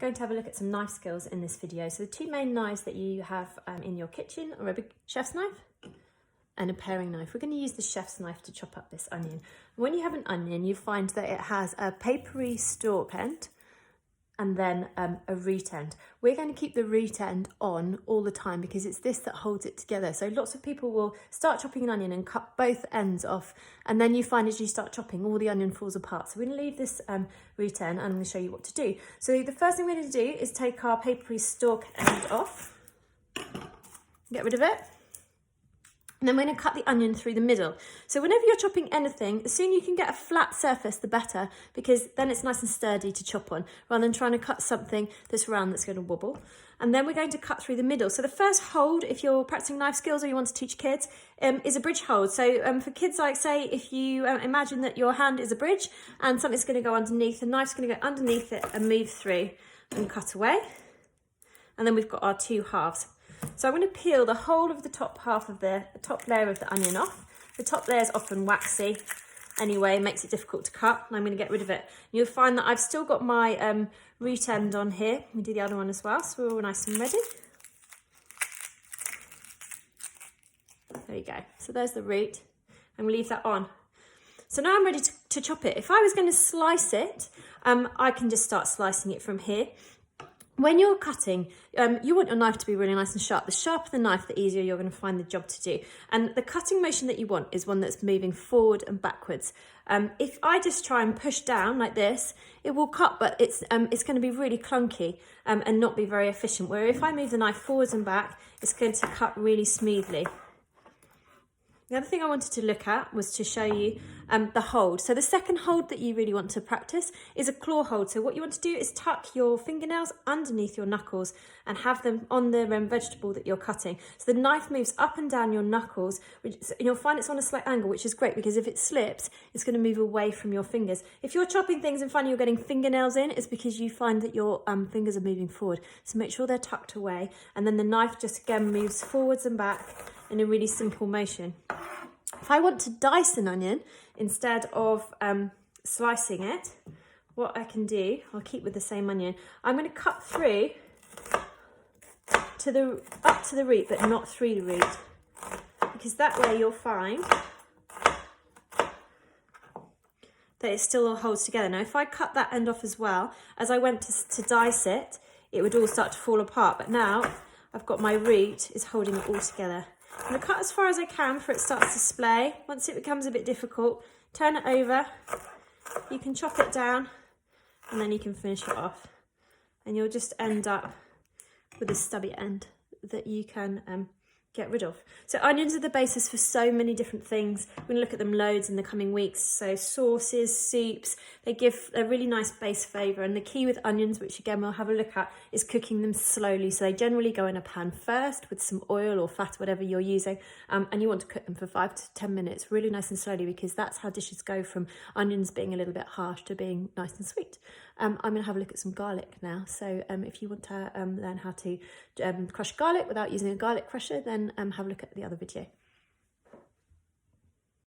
going to have a look at some knife skills in this video. So the two main knives that you have in your kitchen are a big chef's knife and a paring knife. We're going to use the chef's knife to chop up this onion. When you have an onion, you find that it has a papery stalk end and then a root end. We're going to keep the root end on all the time because it's this that holds it together. So lots of people will start chopping an onion and cut both ends off, and then you find as you start chopping, all the onion falls apart. So we're going to leave this root end, and I'm going to show you what to do. So the first thing we're going to do is take our papery stalk end off, get rid of it. And then we're going to cut the onion through the middle. So whenever you're chopping anything, the sooner you can get a flat surface, the better, because then it's nice and sturdy to chop on, rather than trying to cut something that's round that's going to wobble. And then we're going to cut through the middle. So the first hold, if you're practicing knife skills or you want to teach kids, is a bridge hold. So for kids, like say, if you imagine that your hand is a bridge and something's going to go underneath, the knife's going to go underneath it and move through and cut away. And then we've got our two halves. So I'm going to peel the whole of the top half of the top layer of the onion off. The top layer is often waxy anyway, makes it difficult to cut, and I'm going to get rid of it. You'll find that I've still got my root end on here. We do the other one as well, so we're all nice and ready. There you go. So there's the root, and we'll leave that on. So now I'm ready to chop it. If I was going to slice it, I can just start slicing it from here. When you're cutting, you want your knife to be really nice and sharp. The sharper the knife, the easier you're going to find the job to do. And the cutting motion that you want is one that's moving forward and backwards. If I just try and push down like this, it will cut, but it's going to be really clunky and not be very efficient. Where if I move the knife forwards and back, it's going to cut really smoothly. The other thing I wanted to look at was to show you the hold. So the second hold that you really want to practice is a claw hold. So what you want to do is tuck your fingernails underneath your knuckles and have them on the vegetable that you're cutting. So the knife moves up and down your knuckles, and you'll find it's on a slight angle, which is great because if it slips, it's going to move away from your fingers. If you're chopping things and finding you're getting fingernails in, it's because you find that your fingers are moving forward. So make sure they're tucked away, and then the knife just again moves forwards and back in a really simple motion. If I want to dice an onion instead of slicing it, what I can do, I'll keep with the same onion, I'm going to cut through to up to the root, but not through the root, because that way you'll find that it still all holds together. Now, if I cut that end off as well, as I went to dice it, it would all start to fall apart, but now I've got my root is holding it all together. I'm going to cut as far as I can before it starts to splay. Once it becomes a bit difficult, turn it over. You can chop it down and then you can finish it off. And you'll just end up with a stubby end that you can get rid of. So onions are the basis for so many different things. We're going to look at them loads in the coming weeks. So sauces, soups, they give a really nice base flavour. And the key with onions, which again we'll have a look at, is cooking them slowly. So they generally go in a pan first with some oil or fat, whatever you're using. And you want to cook them for 5 to 10 minutes, really nice and slowly, because that's how dishes go from onions being a little bit harsh to being nice and sweet. I'm going to have a look at some garlic now. So if you want to learn how to crush garlic without using a garlic crusher, then have a look at the other video.